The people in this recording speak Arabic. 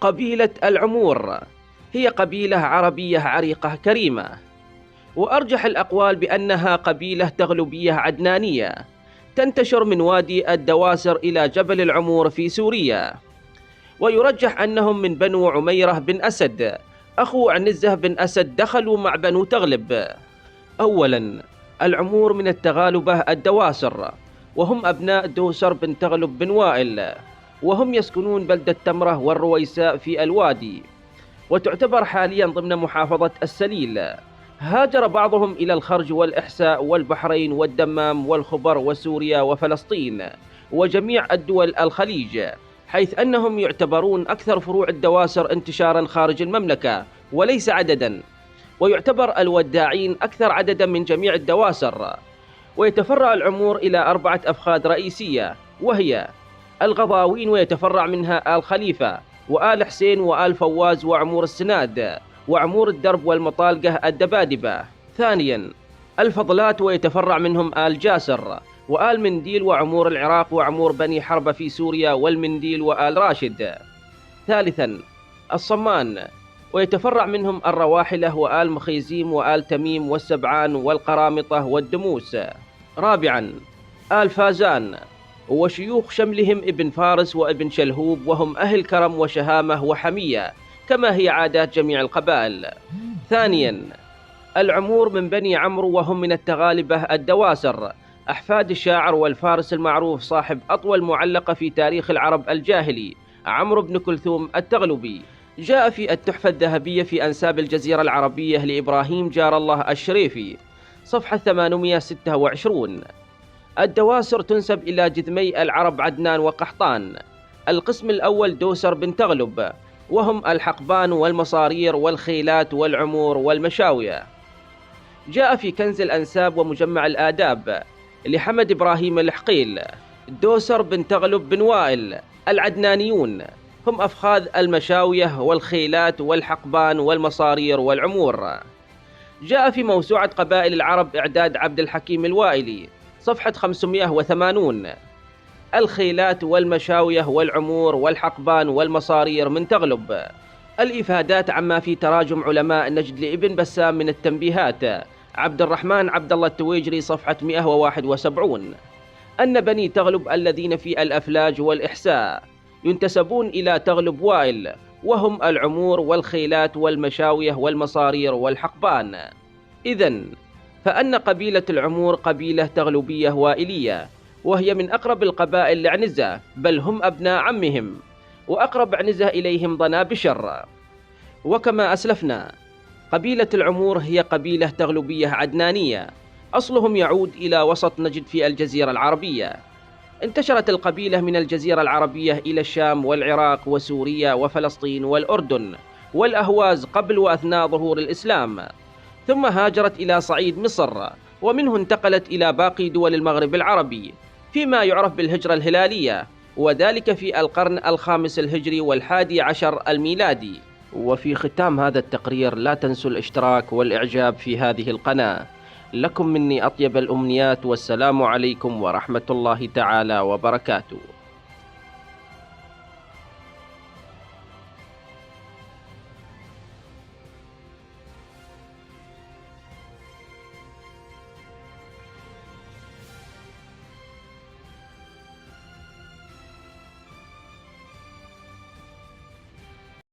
قبيلة العمور هي قبيلة عربية عريقة كريمة، وأرجح الأقوال بأنها قبيلة تغلبية عدنانية تنتشر من وادي الدواسر إلى جبل العمور في سوريا. ويرجح أنهم من بنو عميرة بن أسد أخو عنزة بن أسد دخلوا مع بنو تغلب. أولا، العمور من التغالبة الدواسر، وهم أبناء دوسر بن تغلب بن وائل، وهم يسكنون بلدة تمرة والرويساء في الوادي، وتعتبر حاليا ضمن محافظة السليل. هاجر بعضهم إلى الخرج والإحساء والبحرين والدمام والخبر وسوريا وفلسطين وجميع الدول الخليج، حيث أنهم يعتبرون أكثر فروع الدواسر انتشارا خارج المملكة وليس عددا، ويعتبر الوداعين أكثر عددا من جميع الدواسر. ويتفرع العمور إلى 4 أفخاذ رئيسية، وهي الغضاوين، ويتفرع منها آل خليفة وآل حسين وآل فواز وعمور السناد وعمور الدرب والمطالقة الدبادبة. ثانيا، الفضلات، ويتفرع منهم آل جاسر وآل منديل وعمور العراق وعمور بني حرب في سوريا والمنديل وآل راشد. ثالثا، الصمان، ويتفرع منهم الرواحلة وآل مخيزيم وآل تميم والسبعان والقرامطة والدموس. رابعا، آل فازان، وشيوخ شملهم ابن فارس وابن شلهوب، وهم أهل كرم وشهامة وحمية كما هي عادات جميع القبائل. ثانيا، العمور من بني عمرو، وهم من التغالبة الدواسر، أحفاد الشاعر والفارس المعروف صاحب أطول معلقة في تاريخ العرب الجاهلي عمرو بن كلثوم التغلبي. جاء في التحفة الذهبية في أنساب الجزيرة العربية لإبراهيم جار الله الشريفي صفحة 826. الدواسر تنسب إلى جذمي العرب عدنان وقحطان. القسم الأول دوسر بن تغلب، وهم الحقبان والمصارير والخيلات والعمور والمشاوية. جاء في كنز الأنساب ومجمع الآداب لحمد إبراهيم الحقيل دوسر بن تغلب بن وائل العدنانيون هم أفخاذ المشاوية والخيلات والحقبان والمصارير والعمور. جاء في موسوعة قبائل العرب إعداد عبد الحكيم الوائلي صفحة 580 الخيلات والمشاوية والعمور والحقبان والمصارير من تغلب. الإفادات عما في تراجم علماء نجد لابن بسام من التنبيهات عبد الرحمن عبد الله التويجري صفحة 171 أن بني تغلب الذين في الأفلاج والإحساء ينتسبون إلى تغلب وائل، وهم العمور والخيلات والمشاوية والمصارير والحقبان. إذن فأن قبيلة العمور قبيلة تغلبية وائلية، وهي من أقرب القبائل لعنزة، بل هم أبناء عمهم، وأقرب عنزة إليهم ضنا بشر. وكما أسلفنا، قبيلة العمور هي قبيلة تغلبية عدنانية، أصلهم يعود إلى وسط نجد في الجزيرة العربية. انتشرت القبيلة من الجزيرة العربية إلى الشام والعراق وسوريا وفلسطين والأردن والأهواز قبل وأثناء ظهور الإسلام، ثم هاجرت إلى صعيد مصر، ومنه انتقلت إلى باقي دول المغرب العربي فيما يعرف بالهجرة الهلالية، وذلك في القرن الخامس الهجري وال11 الميلادي. وفي ختام هذا التقرير لا تنسوا الاشتراك والإعجاب في هذه القناة. لكم مني أطيب الأمنيات، والسلام عليكم ورحمة الله تعالى وبركاته.